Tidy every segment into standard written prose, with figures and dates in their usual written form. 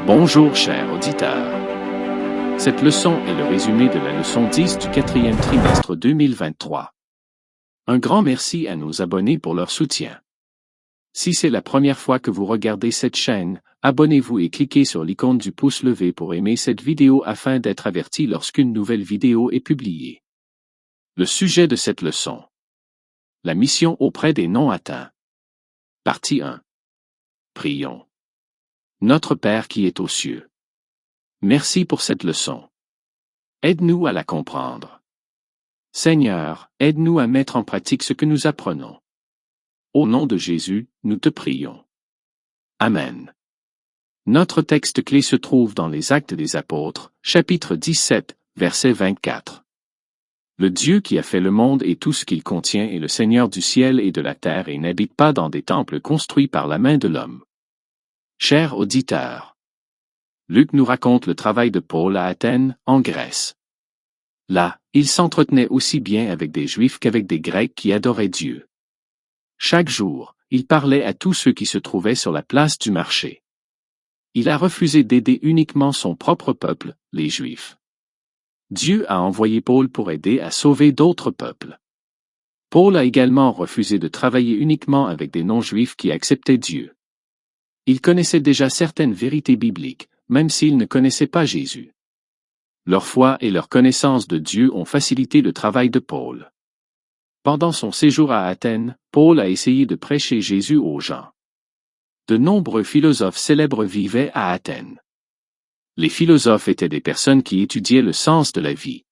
Bonjour chers auditeurs. Cette leçon est le résumé de la leçon 10 du quatrième trimestre 2023. Un grand merci à nos abonnés pour leur soutien. Si c'est la première fois que vous regardez cette chaîne, abonnez-vous et cliquez sur l'icône du pouce levé pour aimer cette vidéo afin d'être averti lorsqu'une nouvelle vidéo est publiée. Le sujet de cette leçon. La mission auprès des non-atteints. Partie 1. Prions. Notre Père qui est aux cieux. Merci pour cette leçon. Aide-nous à la comprendre. Seigneur, aide-nous à mettre en pratique ce que nous apprenons. Au nom de Jésus, nous te prions. Amen. Notre texte clé se trouve dans les Actes des Apôtres, chapitre 17, verset 24. Le Dieu qui a fait le monde et tout ce qu'il contient est le Seigneur du ciel et de la terre et n'habite pas dans des temples construits par la main de l'homme. Chers auditeurs, Luc nous raconte le travail de Paul à Athènes, en Grèce. Là, il s'entretenait aussi bien avec des Juifs qu'avec des Grecs qui adoraient Dieu. Chaque jour, il parlait à tous ceux qui se trouvaient sur la place du marché. Il a refusé d'aider uniquement son propre peuple, les Juifs. Dieu a envoyé Paul pour aider à sauver d'autres peuples. Paul a également refusé de travailler uniquement avec des non-Juifs qui acceptaient Dieu. Il connaissait déjà certaines vérités bibliques, même s'il ne connaissait pas Jésus. Leur foi et leur connaissance de Dieu ont facilité le travail de Paul. Pendant son séjour à Athènes, Paul a essayé de prêcher Jésus aux gens. De nombreux philosophes célèbres vivaient à Athènes. Les philosophes étaient des personnes qui étudiaient le sens de la vie.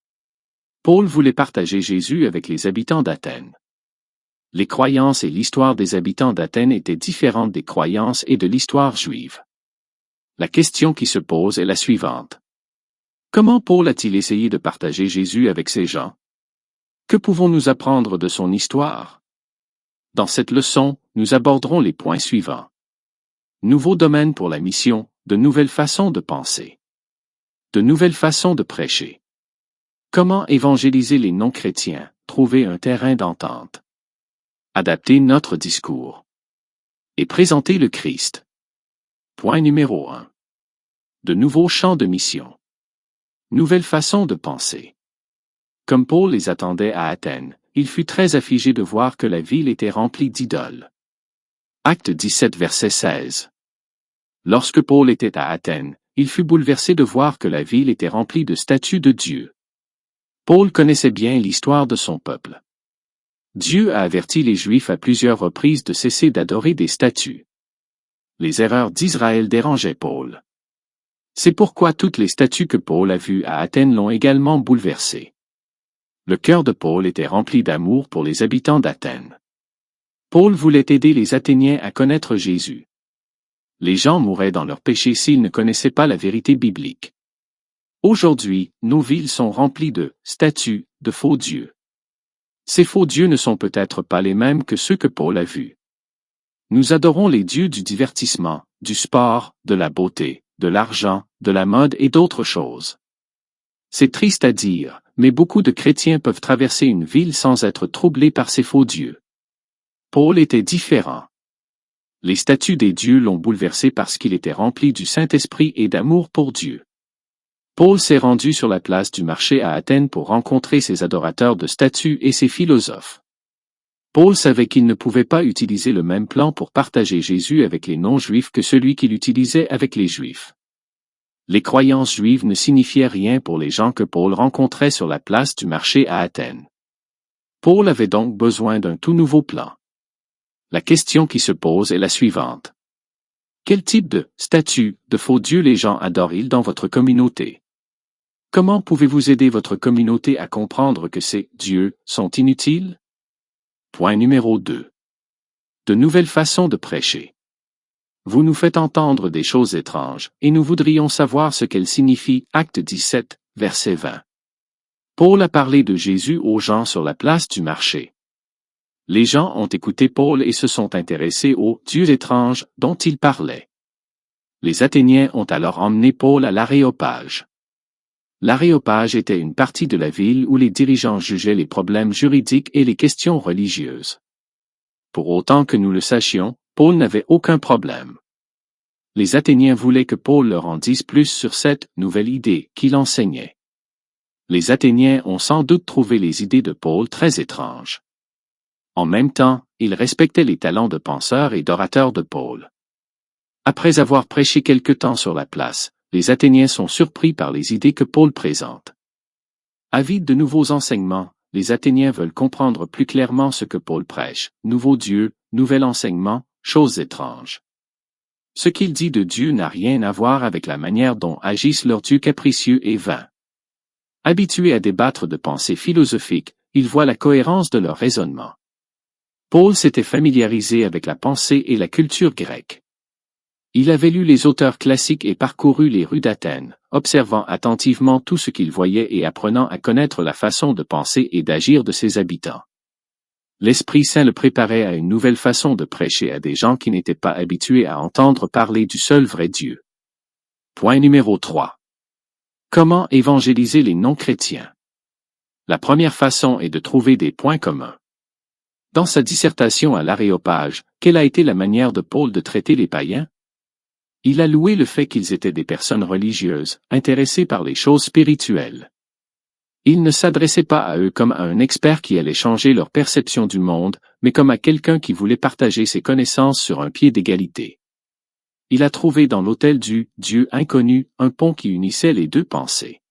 Paul voulait partager Jésus avec les habitants d'Athènes. Les croyances et l'histoire des habitants d'Athènes étaient différentes des croyances et de l'histoire juive. La question qui se pose est la suivante. Comment Paul a-t-il essayé de partager Jésus avec ces gens? Que pouvons-nous apprendre de son histoire? Dans cette leçon, nous aborderons les points suivants. Nouveaux domaines pour la mission, de nouvelles façons de penser. De nouvelles façons de prêcher. Comment évangéliser les non-chrétiens, trouver un terrain d'entente. Adapter notre discours. Et présenter le Christ. Point numéro 1. De nouveaux champs de mission. Nouvelles façons de penser. Comme Paul les attendait à Athènes, il fut très affligé de voir que la ville était remplie d'idoles. Acte 17 verset 16. Lorsque Paul était à Athènes, il fut bouleversé de voir que la ville était remplie de statues de Dieu. Paul connaissait bien l'histoire de son peuple. Dieu a averti les Juifs à plusieurs reprises de cesser d'adorer des statues. Les erreurs d'Israël dérangeaient Paul. C'est pourquoi toutes les statues que Paul a vues à Athènes l'ont également bouleversé. Le cœur de Paul était rempli d'amour pour les habitants d'Athènes. Paul voulait aider les Athéniens à connaître Jésus. Les gens mouraient dans leurs péchés s'ils ne connaissaient pas la vérité biblique. Aujourd'hui, nos villes sont remplies de statues, de faux dieux. Ces faux dieux ne sont peut-être pas les mêmes que ceux que Paul a vus. Nous adorons les dieux du divertissement, du sport, de la beauté, de l'argent, de la mode et d'autres choses. C'est triste à dire, mais beaucoup de chrétiens peuvent traverser une ville sans être troublés par ces faux dieux. Paul était différent. Les statues des dieux l'ont bouleversé parce qu'il était rempli du Saint-Esprit et d'amour pour Dieu. Paul s'est rendu sur la place du marché à Athènes pour rencontrer ses adorateurs de statues et ses philosophes. Paul savait qu'il ne pouvait pas utiliser le même plan pour partager Jésus avec les non-juifs que celui qu'il utilisait avec les juifs. Les croyances juives ne signifiaient rien pour les gens que Paul rencontrait sur la place du marché à Athènes. Paul avait donc besoin d'un tout nouveau plan. La question qui se pose est la suivante. Quel type de statue, de faux dieux les gens adorent-ils dans votre communauté? Comment pouvez-vous aider votre communauté à comprendre que ces dieux sont inutiles? Point numéro 2. De nouvelles façons de prêcher. Vous nous faites entendre des choses étranges, et nous voudrions savoir ce qu'elles signifient. Acte 17, verset 20. Paul a parlé de Jésus aux gens sur la place du marché. Les gens ont écouté Paul et se sont intéressés aux dieux étranges dont il parlait. Les Athéniens ont alors emmené Paul à l'Aréopage. L'Aréopage était une partie de la ville où les dirigeants jugeaient les problèmes juridiques et les questions religieuses. Pour autant que nous le sachions, Paul n'avait aucun problème. Les Athéniens voulaient que Paul leur en dise plus sur cette nouvelle idée qu'il enseignait. Les Athéniens ont sans doute trouvé les idées de Paul très étranges. En même temps, ils respectaient les talents de penseur et d'orateur de Paul. Après avoir prêché quelque temps sur la place, les Athéniens sont surpris par les idées que Paul présente. Avides de nouveaux enseignements, les Athéniens veulent comprendre plus clairement ce que Paul prêche, nouveau Dieu, nouvel enseignement, choses étranges. Ce qu'il dit de Dieu n'a rien à voir avec la manière dont agissent leurs dieux capricieux et vains. Habitués à débattre de pensées philosophiques, ils voient la cohérence de leur raisonnement. Paul s'était familiarisé avec la pensée et la culture grecque. Il avait lu les auteurs classiques et parcouru les rues d'Athènes, observant attentivement tout ce qu'il voyait et apprenant à connaître la façon de penser et d'agir de ses habitants. L'Esprit Saint le préparait à une nouvelle façon de prêcher à des gens qui n'étaient pas habitués à entendre parler du seul vrai Dieu. Point numéro 3. Comment évangéliser les non-chrétiens? La première façon est de trouver des points communs. Dans sa dissertation à l'Aréopage, quelle a été la manière de Paul de traiter les païens? Il a loué le fait qu'ils étaient des personnes religieuses, intéressées par les choses spirituelles. Il ne s'adressait pas à eux comme à un expert qui allait changer leur perception du monde, mais comme à quelqu'un qui voulait partager ses connaissances sur un pied d'égalité. Il a trouvé dans l'autel du Dieu inconnu un pont qui unissait les deux pensées.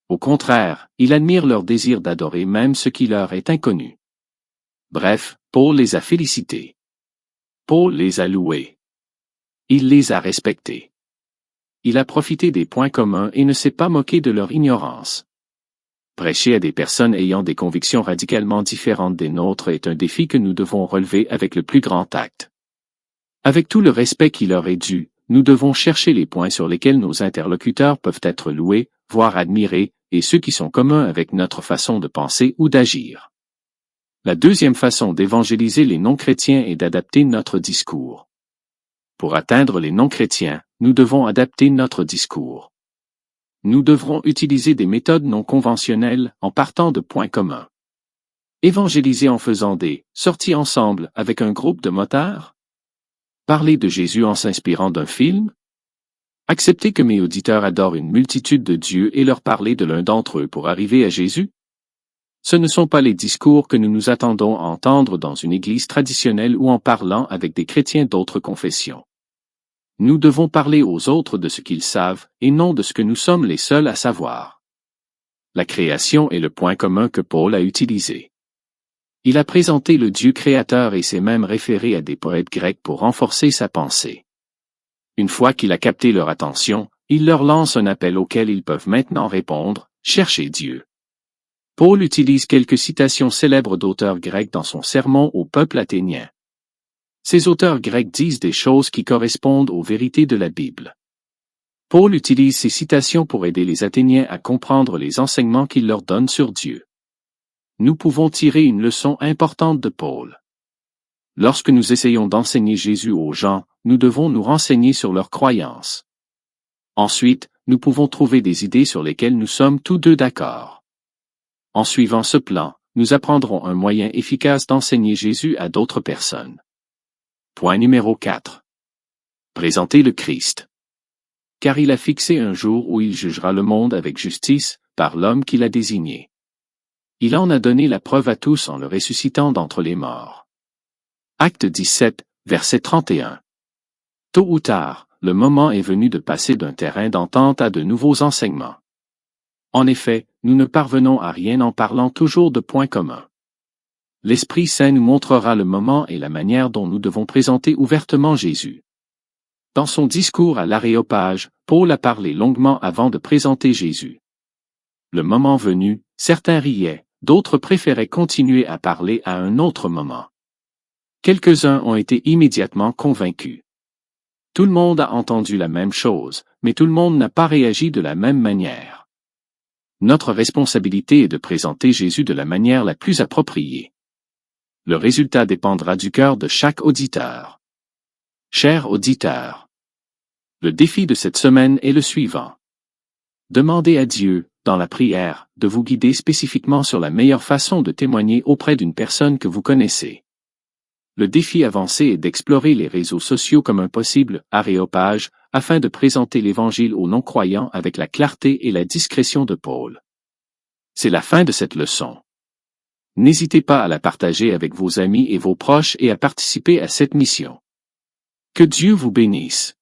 Au contraire, il admire leur désir d'adorer même ce qui leur est inconnu. Bref, Paul les a félicités. Paul les a loués. Il les a respectés. Il a profité des points communs et ne s'est pas moqué de leur ignorance. Prêcher à des personnes ayant des convictions radicalement différentes des nôtres est un défi que nous devons relever avec le plus grand tact. Avec tout le respect qui leur est dû, nous devons chercher les points sur lesquels nos interlocuteurs peuvent être loués, voire admirés, et ceux qui sont communs avec notre façon de penser ou d'agir. La deuxième façon d'évangéliser les non-chrétiens est d'adapter notre discours. Pour atteindre les non-chrétiens, nous devons adapter notre discours. Nous devrons utiliser des méthodes non conventionnelles en partant de points communs. Évangéliser en faisant des sorties ensemble avec un groupe de motards? Parler de Jésus en s'inspirant d'un film? Accepter que mes auditeurs adorent une multitude de dieux et leur parler de l'un d'entre eux pour arriver à Jésus? Ce ne sont pas les discours que nous nous attendons à entendre dans une église traditionnelle ou en parlant avec des chrétiens d'autres confessions. Nous devons parler aux autres de ce qu'ils savent, et non de ce que nous sommes les seuls à savoir. La création est le point commun que Paul a utilisé. Il a présenté le Dieu créateur et s'est même référé à des poètes grecs pour renforcer sa pensée. Une fois qu'il a capté leur attention, il leur lance un appel auquel ils peuvent maintenant répondre, « Cherchez Dieu ». Paul utilise quelques citations célèbres d'auteurs grecs dans son sermon au peuple athénien. Ces auteurs grecs disent des choses qui correspondent aux vérités de la Bible. Paul utilise ces citations pour aider les Athéniens à comprendre les enseignements qu'il leur donne sur Dieu. Nous pouvons tirer une leçon importante de Paul. Lorsque nous essayons d'enseigner Jésus aux gens, nous devons nous renseigner sur leurs croyances. Ensuite, nous pouvons trouver des idées sur lesquelles nous sommes tous deux d'accord. En suivant ce plan, nous apprendrons un moyen efficace d'enseigner Jésus à d'autres personnes. Point numéro 4. Présenter le Christ. Car il a fixé un jour où il jugera le monde avec justice, par l'homme qu'il a désigné. Il en a donné la preuve à tous en le ressuscitant d'entre les morts. Acte 17, verset 31. Tôt ou tard, le moment est venu de passer d'un terrain d'entente à de nouveaux enseignements. En effet, nous ne parvenons à rien en parlant toujours de points communs. L'Esprit Saint nous montrera le moment et la manière dont nous devons présenter ouvertement Jésus. Dans son discours à l'Aréopage, Paul a parlé longuement avant de présenter Jésus. Le moment venu, certains riaient, d'autres préféraient continuer à parler à un autre moment. Quelques-uns ont été immédiatement convaincus. Tout le monde a entendu la même chose, mais tout le monde n'a pas réagi de la même manière. Notre responsabilité est de présenter Jésus de la manière la plus appropriée. Le résultat dépendra du cœur de chaque auditeur. Chers auditeurs, le défi de cette semaine est le suivant. Demandez à Dieu, dans la prière, de vous guider spécifiquement sur la meilleure façon de témoigner auprès d'une personne que vous connaissez. le défi avancé est d'explorer les réseaux sociaux comme un possible aréopage afin de présenter l'Évangile aux non-croyants avec la clarté et la discrétion de Paul. C'est la fin de cette leçon. N'hésitez pas à la partager avec vos amis et vos proches et à participer à cette mission. Que Dieu vous bénisse.